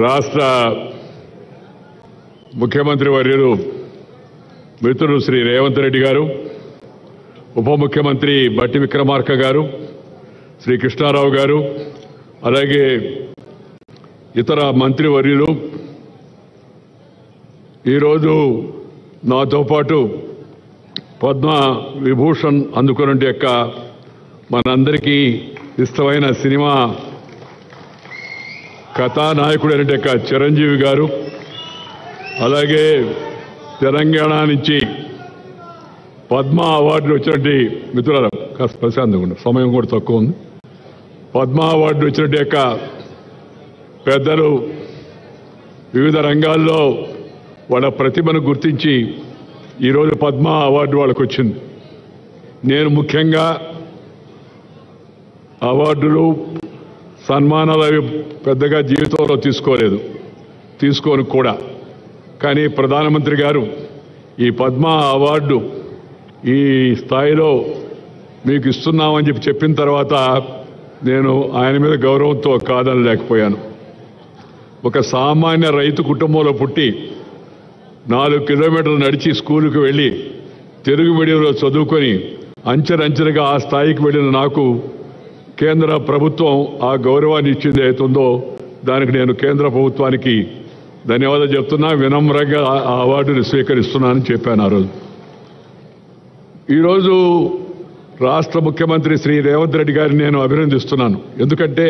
రాష్ట్ర ముఖ్యమంత్రి వర్యులు మిత్రుడు శ్రీ రేవంత్ రెడ్డి గారు, ఉప ముఖ్యమంత్రి బట్టి విక్రమార్క గారు, శ్రీ కృష్ణారావు గారు, అలాగే ఇతర మంత్రివర్యులు ఈరోజు నాతో పాటు పద్మ విభూషణ్ అందుకున్న యొక్క మనందరికీ ఇష్టమైన సినిమా కథానాయకుడైన యొక్క చిరంజీవి గారు, అలాగే తెలంగాణ నుంచి పద్మ అవార్డులు వచ్చినట్టు మిత్రుల కాస్త ప్రశాంతంగా ఉండే సమయం కూడా తక్కువ ఉంది. పద్మ అవార్డులు వచ్చినట్టు యొక్క పెద్దలు వివిధ రంగాల్లో వాళ్ళ ప్రతిభను గుర్తించి ఈరోజు పద్మ అవార్డు వాళ్ళకు వచ్చింది. నేను ముఖ్యంగా అవార్డులు సన్మానాలు అవి పెద్దగా జీవితంలో తీసుకోను కూడా. కానీ ప్రధానమంత్రి గారు ఈ పద్మ అవార్డు ఈ స్థాయిలో మీకు ఇస్తున్నామని చెప్పిన తర్వాత నేను ఆయన మీద గౌరవంతో కాదనలేకపోయాను. ఒక సామాన్య రైతు కుటుంబంలో పుట్టి 4 కిలోమీటర్లు నడిచి స్కూలుకు వెళ్ళి తెలుగు మీడియంలో చదువుకొని అంచెలంచెలుగా ఆ స్థాయికి వెళ్ళిన నాకు కేంద్ర ప్రభుత్వం ఆ గౌరవాన్ని ఇచ్చింది అవుతుందో దానికి నేను కేంద్ర ప్రభుత్వానికి ధన్యవాదాలు చెప్తున్నా. వినమ్రంగా ఆ అవార్డుని స్వీకరిస్తున్నానని చెప్పాను ఆ రోజు. ఈరోజు రాష్ట్ర ముఖ్యమంత్రి శ్రీ రేవంత్ రెడ్డి గారిని నేను అభినందిస్తున్నాను. ఎందుకంటే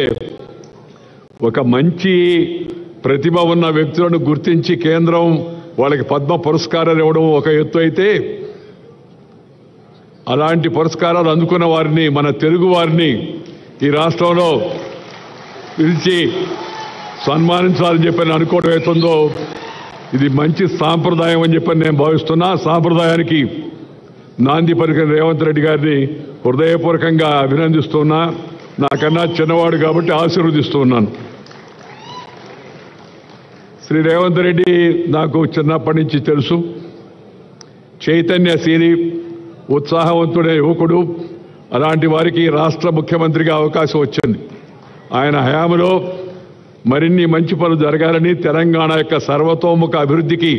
ఒక మంచి ప్రతిభ ఉన్న వ్యక్తులను గుర్తించి కేంద్రం వాళ్ళకి పద్మ పురస్కారాలు ఇవ్వడం ఒక ఎత్తు అయితే, అలాంటి పురస్కారాలు అందుకున్న వారిని, మన తెలుగు వారిని ఈ రాష్ట్రంలో పిలిచి సన్మానించాలని చెప్పని అనుకోవడం అవుతుందో ఇది మంచి సాంప్రదాయం అని చెప్పని నేను భావిస్తున్నా. సాంప్రదాయానికి నాంది పలికిన రేవంత్ రెడ్డి గారిని హృదయపూర్వకంగా అభినందిస్తున్నా. నాకన్నా చిన్నవాడు కాబట్టి ఆశీర్వదిస్తున్నాను. శ్రీ రేవంత్ రెడ్డి నాకు చిన్నప్పటి నుంచి తెలుసు. చైతన్యశీలి, ఉత్సాహవంతుడైన యువకుడు. అలాంటి వారికి రాష్ట్ర ముఖ్యమంత్రిగా అవకాశం వచ్చింది. ఆయన హయాంలో మరిన్ని మంచి పనులు జరగాలని, తెలంగాణ యొక్క సర్వతోముఖ అభివృద్ధికి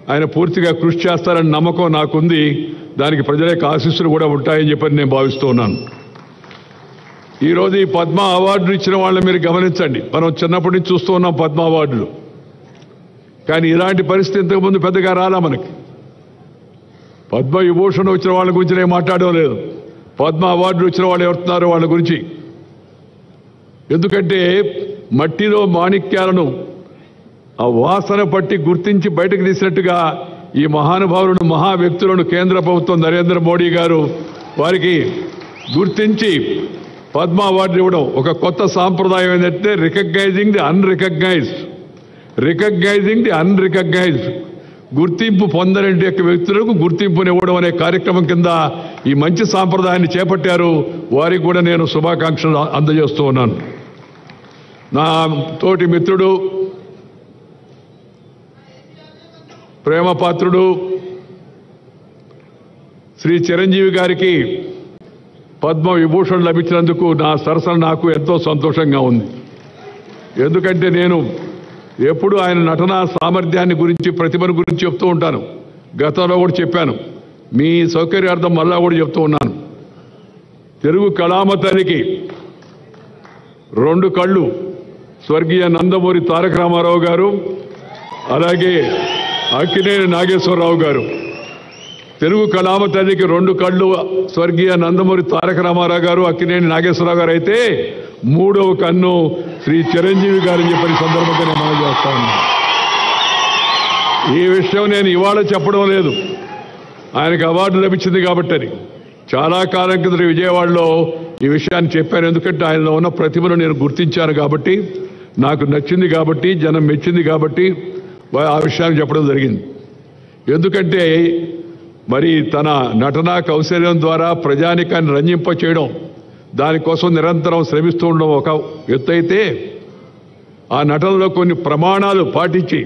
ఆయన పూర్తిగా కృషి చేస్తారని నమ్మకం నాకుంది. దానికి ప్రజల యొక్క ఆశీస్సులు కూడా ఉంటాయని చెప్పని నేను భావిస్తూ ఉన్నాను. ఈరోజు ఈ పద్మ అవార్డులు ఇచ్చిన వాళ్ళని మీరు గమనించండి. మనం చిన్నప్పటి నుంచి చూస్తూ ఉన్నాం పద్మ అవార్డులు. కానీ ఇలాంటి పరిస్థితి ఇంతకుముందు పెద్దగా రాలా మనకి. పద్మ విభూషణ్ వచ్చిన వాళ్ళ గురించి నేను మాట్లాడడం లేదు. పద్మ అవార్డులు వచ్చిన వాళ్ళు ఎవరుతున్నారో వాళ్ళ గురించి. ఎందుకంటే మట్టిలో మాణిక్యాలను ఆ వాసన పట్టి గుర్తించి బయటకు తీసినట్టుగా ఈ మహానుభావులను, మహా వ్యక్తులను కేంద్ర ప్రభుత్వం నరేంద్ర మోడీ గారు వారికి గుర్తించి పద్మ అవార్డులు ఇవ్వడం ఒక కొత్త సాంప్రదాయం. ఏంటంటే రికగ్నైజింగ్ ది అన్రికగ్నైజ్డ్, గుర్తింపు పొందలేని యొక్క వ్యక్తులకు గుర్తింపునివ్వడం అనే కార్యక్రమం కింద ఈ మంచి సాంప్రదాయాన్ని చేపట్టారు. వారికి కూడా నేను శుభాకాంక్షలు అందజేస్తూ ఉన్నాను. నా తోటి మిత్రుడు, ప్రేమపాత్రుడు శ్రీ చిరంజీవి గారికి పద్మ విభూషణ్ లభించినందుకు నా సరసన నాకు ఎంతో సంతోషంగా ఉంది. ఎందుకంటే నేను ఎప్పుడు ఆయన నటనా సామర్థ్యాన్ని గురించి, ప్రతిభను గురించి చెప్తూ ఉంటాను. గతంలో కూడా చెప్పాను, మీ సౌకర్యార్థం మళ్ళా కూడా చెప్తూ ఉన్నాను. తెలుగు కళామతనికి 2 కళ్ళు స్వర్గీయ నందమూరి తారక రామారావు గారు, అలాగే అక్కినేని నాగేశ్వరరావు గారు. తెలుగు కళామతనికి 2 కళ్ళు స్వర్గీయ నందమూరి తారక రామారావు గారు, అక్కినేని నాగేశ్వరరావు గారు అయితే 3వ కన్ను శ్రీ చిరంజీవి గారని చెప్పని సందర్భంగా నేను మనం చేస్తాను. ఈ విషయం నేను ఇవాళ చెప్పడం లేదు, ఆయనకు అవార్డు లభించింది కాబట్టి అని. చాలా కాలం కింద విజయవాడలో ఈ విషయాన్ని చెప్పాను. ఎందుకంటే ఆయనలో ఉన్న ప్రతిభను నేను గుర్తించాను కాబట్టి, నాకు నచ్చింది కాబట్టి, జనం మెచ్చింది కాబట్టి ఆ విషయాన్ని చెప్పడం జరిగింది. ఎందుకంటే మరి తన నటనా కౌశల్యం ద్వారా ప్రజానికాన్ని రంజింప చేయడం, దానికోసం నిరంతరం శ్రమిస్తూ ఉండడం ఒక ఎత్తు అయితే, ఆ నటనలో కొన్ని ప్రమాణాలు పాటించి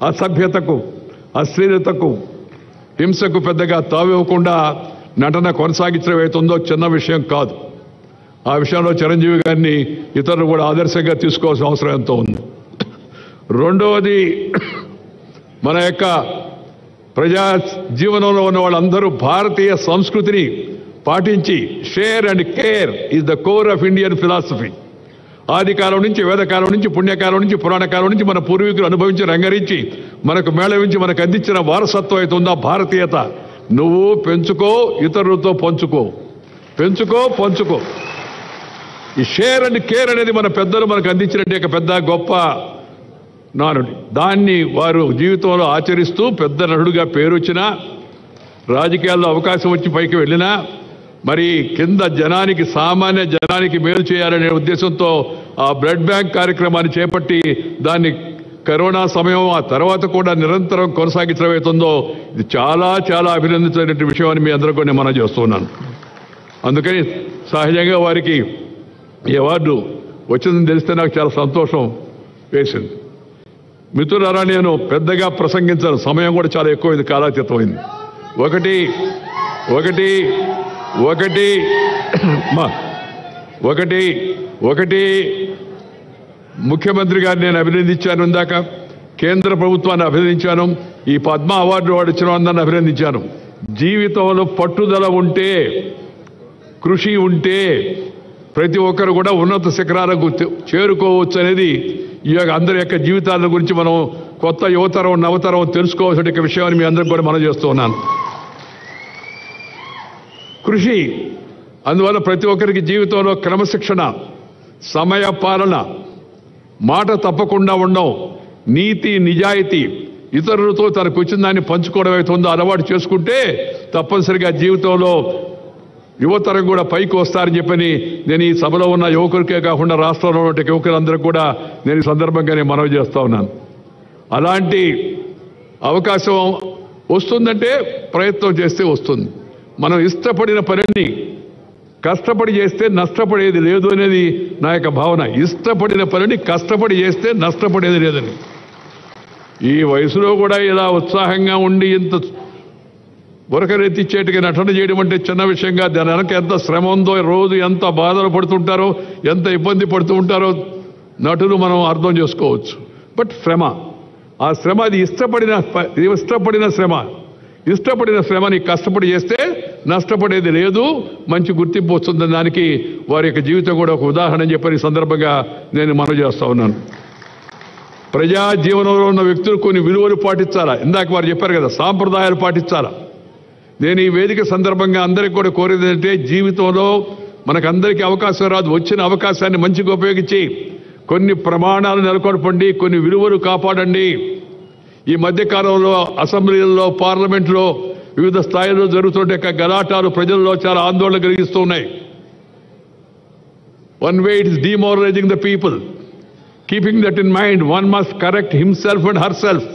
అసభ్యతకు, అశ్లీలతకు, హింసకు పెద్దగా తావివ్వకుండా నటన కొనసాగించడం అవుతుందో చిన్న విషయం కాదు. ఆ విషయంలో చిరంజీవి గారిని ఇతరులు కూడా ఆదర్శంగా తీసుకోవాల్సిన అవసరం ఎంతో ఉంది. రెండవది మన యొక్క ప్రజా జీవనంలో ఉన్న వాళ్ళందరూ భారతీయ సంస్కృతిని పాటించి share and care is the core of Indian philosophy. ఆదికాలం నుంచి, వేదకాలం నుంచి, పుణ్యకాలం నుంచి, పురాణకాలం నుంచి మన పూర్వీకులు అనుభవించి రంగరించి మనకు మేళవించి మనకు అందించిన వారసత్వం అయితే ఉందా భారతీయత, నువ్వు పెంచుకో, ఇతరులతో పంచుకో, పెంచుకో, పంచుకో. ఈ షేర్ అండ్ కేర్ అనేది మన పెద్దలు మనకు అందించినట్టు పెద్ద గొప్ప నానుడి. దాన్ని వారు జీవితంలో ఆచరిస్తూ పెద్ద నటుడుగా పేరు వచ్చినా, రాజకీయాల్లో అవకాశం వచ్చి పైకి వెళ్ళినా, మరి కింద జనానికి, సామాన్య జనానికి మేలు చేయాలనే ఉద్దేశంతో ఆ బ్లడ్ బ్యాంక్ కార్యక్రమాన్ని చేపట్టి దాన్ని కరోనా సమయం ఆ తర్వాత కూడా నిరంతరం కొనసాగించడం అవుతుందో ఇది చాలా చాలా అభినందించిన విషయం అని మీ అందరూ కూడా నేను మనం చేస్తున్నాను. అందుకని సహజంగా వారికి ఈ అవార్డు వచ్చిందని తెలిస్తే నాకు చాలా సంతోషం వేసింది. మిత్రులారా, నేను పెద్దగా ప్రసంగించాను, సమయం కూడా చాలా ఎక్కువైంది, కాలాతీతమైంది. ఒకటి ఒకటి ఒకటి ఒకటి ఒకటి ముఖ్యమంత్రి గారిని నేను అభినందించాను, ఇందాక కేంద్ర ప్రభుత్వాన్ని అభినందించాను, ఈ పద్మ అవార్డు వాడు ఇచ్చిన అందరిని అభినందించాను. జీవితంలో పట్టుదల ఉంటే, కృషి ఉంటే ప్రతి ఒక్కరు కూడా ఉన్నత శిఖరాలకు చేరుకోవచ్చు అనేది ఈ యొక్క అందరి యొక్క జీవితాల గురించి మనం కొత్త యువతరం, నవతరం తెలుసుకోవాల్సిన విషయాన్ని మీ అందరికి కూడా మనం చేస్తూ ఉన్నాను. కృషి, అందువల్ల ప్రతి ఒక్కరికి జీవితంలో క్రమశిక్షణ, సమయ పాలన, మాట తప్పకుండా ఉండడం, నీతి నిజాయితీ, ఇతరులతో తనకు వచ్చిన దాన్ని పంచుకోవడం అవుతుందో అలవాటు చేసుకుంటే తప్పనిసరిగా జీవితంలో యువతరం కూడా పైకి వస్తారని చెప్పని నేను ఈ సభలో ఉన్న యువకులకే కాకుండా రాష్ట్రంలో ఉన్న యువకులందరూ కూడా నేను ఈ సందర్భంగానే మనవి చేస్తా ఉన్నాను. అలాంటి అవకాశం వస్తుందంటే ప్రయత్నం చేస్తే వస్తుంది. మనం ఇష్టపడిన పనిని కష్టపడి చేస్తే నష్టపడేది లేదు అనేది నా యొక్క భావన. ఇష్టపడిన పనిని కష్టపడి చేస్తే నష్టపడేది లేదని. ఈ వయసులో కూడా ఇలా ఉత్సాహంగా ఉండి ఇంత బురకరెత్తిచ్చేటికి నటన చేయడం అంటే చిన్న విషయంగా, దాని వెనక ఎంత శ్రమ ఉందో, రోజు ఎంత బాధలు పడుతుంటారో, ఎంత ఇబ్బంది పడుతూ ఉంటారో నటులు మనం అర్థం చేసుకోవచ్చు. బట్ శ్రమ, ఆ శ్రమ అది ఇష్టపడిన శ్రమ. ఇష్టపడిన శ్రమని కష్టపడి చేస్తే నష్టపడేది లేదు, మంచి గుర్తింపు వస్తుంది. దానికి వారి యొక్క జీవితం కూడా ఒక ఉదాహరణ అని చెప్పని సందర్భంగా నేను మనవి చేస్తా ఉన్నాను. ప్రజా జీవనంలో ఉన్న వ్యక్తులు కొన్ని విలువలు పాటించాలా. ఇందాక వారు చెప్పారు కదా, సాంప్రదాయాలు పాటించాలా. నేను ఈ వేదిక సందర్భంగా అందరికీ కూడా కోరేది ఏంటంటే, జీవితంలో మనకందరికీ అవకాశం రాదు, వచ్చిన అవకాశాన్ని మంచిగా ఉపయోగించి కొన్ని ప్రమాణాలు నెలకొల్పండి, కొన్ని విలువలు కాపాడండి. ఈ మధ్యకాలంలో అసెంబ్లీలలో, పార్లమెంట్లో వివిధ స్థాయిల్లో జరుగుతుంటే గలాటాలు ప్రజల్లో చాలా ఆందోళన కలిగిస్తూ ఉన్నాయి. One way it is demoralising the people. Keeping that in mind, one must correct himself and herself.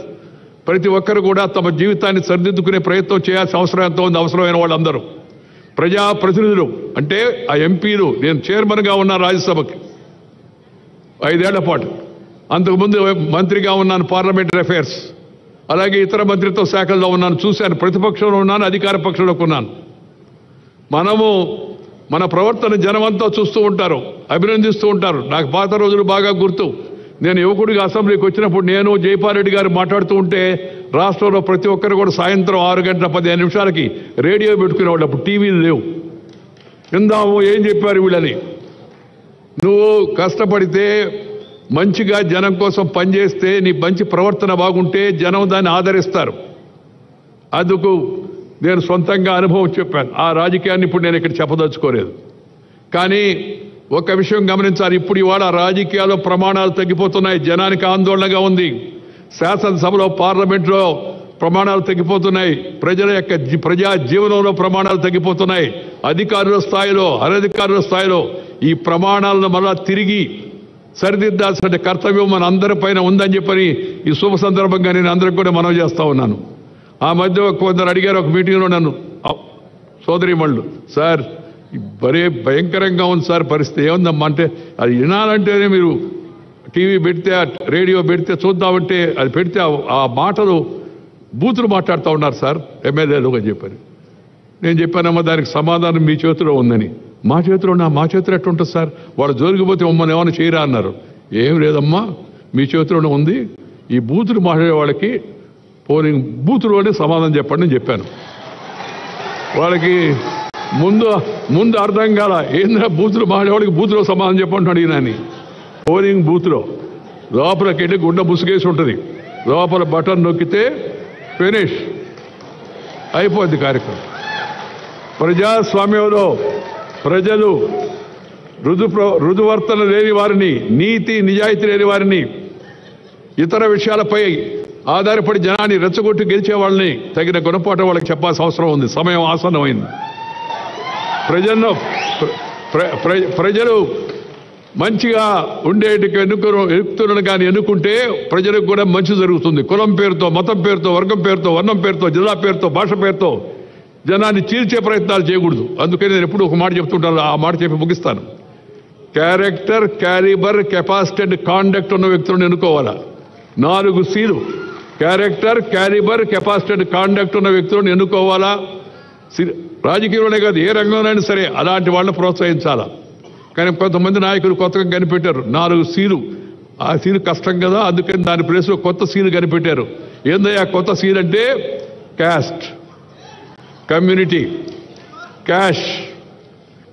ప్రతి ఒక్కరు కూడా తమ జీవితాన్ని సరిదిద్దుకునే ప్రయత్నం చేయాల్సిన అవసరం ఎంతో ఉంది. అవసరమైన వాళ్ళందరూ ప్రజాప్రతినిధులు అంటే ఆ ఎంపీలు. నేను చైర్మన్గా ఉన్న రాజ్యసభకి 5 ఏళ్ల పాటు, అంతకుముందు మంత్రిగా ఉన్నాను పార్లమెంటరీ అఫైర్స్, అలాగే ఇతర మంత్రిత్వ శాఖల్లో ఉన్నాను, చూశాను. ప్రతిపక్షంలో ఉన్నాను, అధికార పక్షంలోకి ఉన్నాను. మనము మన ప్రవర్తన జనమంతా చూస్తూ ఉంటారు, అభినందిస్తూ ఉంటారు. నాకు పాత రోజులు బాగా గుర్తు. నేను యువకుడిగా అసెంబ్లీకి వచ్చినప్పుడు నేను జైపాల్ రెడ్డి గారు మాట్లాడుతూ ఉంటే రాష్ట్రంలో ప్రతి ఒక్కరు కూడా సాయంత్రం 6 గంటల 15 నిమిషాలకి రేడియో పెట్టుకునేవాళ్ళు. అప్పుడు టీవీలు లేవు. విందాము ఏం చెప్పారు వీళ్ళని. నువ్వు కష్టపడితే, మంచిగా జనం కోసం పనిచేస్తే, నీ మంచి ప్రవర్తన బాగుంటే జనం దాన్ని ఆదరిస్తారు. అందుకు నేను సొంతంగా అనుభవం చెప్పాను. ఆ రాజకీయాన్ని ఇప్పుడు నేను ఇక్కడ చెప్పదలుచుకోలేదు. కానీ ఒక విషయం గమనించాలి. ఇప్పుడు ఇవాళ రాజకీయాల్లో ప్రమాణాలు తగ్గిపోతున్నాయి, జనానికి ఆందోళనగా ఉంది. శాసనసభలో, పార్లమెంట్లో ప్రమాణాలు తగ్గిపోతున్నాయి, ప్రజల యొక్క ప్రజా జీవనంలో ప్రమాణాలు తగ్గిపోతున్నాయి. అధికారుల స్థాయిలో, అనధికారుల స్థాయిలో ఈ ప్రమాణాలను మళ్ళా తిరిగి సరిదిద్దాల్సిన కర్తవ్యం మన అందరిపైన ఉందని చెప్పని ఈ శుభ సందర్భంగా నేను అందరికి కూడా మనవి చేస్తా ఉన్నాను. ఆ మధ్య కొందరు అడిగారు ఒక మీటింగ్లో నన్ను, సోదరీమణులు, సార్ భలే భయంకరంగా ఉంది సార్ పరిస్థితి, ఏముందమ్మా అంటే, అది వినాలంటేనే మీరు టీవీ పెడితే, రేడియో పెడితే చూద్దామంటే అది పెడితే ఆ మాటలు బూతులు మాట్లాడుతూ ఉన్నారు సార్ ఎమ్మెల్యేలు అని చెప్పారు. నేను చెప్పానమ్మా దానికి సమాధానం మీ చేతిలో ఉందని. మా చేతిలో ఎట్టుంటుంది సార్, వాళ్ళు జోలికిపోతే మమ్మల్ని ఏమైనా చేయరా అన్నారు. ఏం లేదమ్మా, మీ చేతిలోనే ఉంది. ఈ బూతులు మాట్లాడే వాళ్ళకి పోలింగ్ బూతులోనే సమాధానం చెప్పండి అని చెప్పాను. వాళ్ళకి ముందు అర్థం కాల, ఏంద్రా బూతులు మాట్లాడేవాడికి బూతులో సమాధానం చెప్పండి అడిగినాని. పోలింగ్ బూత్లో లోపలికి వెళ్ళి గుండె ముసుగేసి ఉంటుంది, లోపల బటన్ నొక్కితే ఫినిష్ అయిపోద్ది కార్యక్రమం. ప్రజాస్వామ్యంలో ప్రజలు రుజువర్తన లేని వారిని, నీతి నిజాయితీ లేని వారిని, ఇతర విషయాలపై ఆధారపడి జనాన్ని రెచ్చగొట్టి గెలిచే వాళ్ళని తగిన గుణపాఠం వాళ్ళకి చెప్పాల్సిన అవసరం ఉంది. సమయం ఆసన్నమైంది. ప్రజలు మంచిగా ఉండేటికి ఎన్నుకున్నాను కానీ ఎన్నుకుంటే ప్రజలకు కూడా మంచి జరుగుతుంది. కులం పేరుతో, మతం పేరుతో, వర్గం పేరుతో, వర్ణం పేరుతో, జిల్లా పేరుతో, భాష పేరుతో జనాన్ని చీల్చే ప్రయత్నాలు చేయకూడదు. అందుకని నేను ఎప్పుడు ఒక మాట చెప్తుంటాను, ఆ మాట చెప్పి ముగిస్తాను. Character, calibre, capacity and conduct ఉన్న వ్యక్తులను ఎన్నుకోవాలా. 4 Cలు character, calibre, capacity and conduct ఉన్న వ్యక్తులను ఎన్నుకోవాలా. రాజకీయంలోనే కాదు, ఏ రంగంలోనైనా సరే అలాంటి వాళ్ళని ప్రోత్సహించాలా. కానీ కొంతమంది నాయకులు కొత్తగా కనిపెట్టారు 4 Cలు. ఆ సీలు కష్టం కదా, అందుకని దాని ప్లేస్లో కొత్త సీలు కనిపెట్టారు. ఏందయ్యా కొత్త సీల్ అంటే? Caste, community, cash,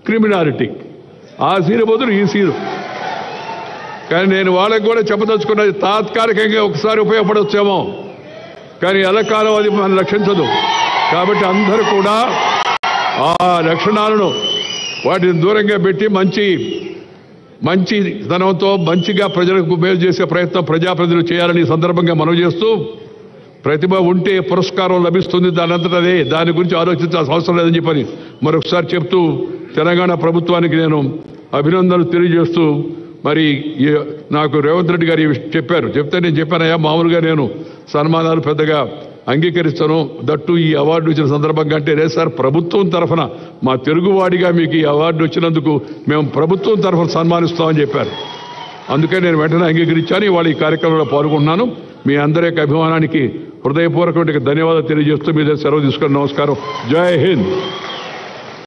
criminality. ఆ సీలు బదులు ఈ సీలు. కానీ నేను వాళ్ళకి కూడా చెప్పదలుచుకున్నది, తాత్కాలికంగా ఒకసారి ఉపయోగపడవచ్చేమో, కానీ ఎల్లకాలం అది మనం రక్షించదు. కాబట్టి అందరూ కూడా ఆ లక్షణాలను వాటిని దూరంగా పెట్టి మంచి ధనంతో మంచిగా ప్రజలకు మేలు చేసే ప్రయత్నం ప్రజాప్రతినిధులు చేయాలని సందర్భంగా మనవి చేస్తూ, ప్రతిభ ఉంటే పురస్కారం లభిస్తుంది, దానంతటదే, దాని గురించి ఆలోచించాల్సిన అవసరం లేదని చెప్పని మరొకసారి చెప్తూ తెలంగాణ ప్రభుత్వానికి నేను అభినందనలు తెలియజేస్తూ, మరి నాకు రేవంత్ రెడ్డి గారు చెప్తే నేను చెప్పానయ్యా, మామూలుగా నేను సన్మానాలు పెద్దగా అంగీకరిస్తాను, దట్టు ఈ అవార్డు వచ్చిన సందర్భంగా అంటే, లేదు సార్ ప్రభుత్వం తరఫున మా తెలుగువాడిగా మీకు ఈ అవార్డు వచ్చినందుకు మేము ప్రభుత్వం తరఫున సన్మానిస్తామని చెప్పారు. అందుకే నేను వెంటనే అంగీకరించాను. ఇవాళ ఈ కార్యక్రమంలో పాల్గొంటున్నాను. మీ అందరి యొక్క అభిమానానికి హృదయపూర్వకమైన ధన్యవాదాలు తెలియజేస్తూ మీ దగ్గర సెలవు తీసుకుని నమస్కారం. జై హింద్.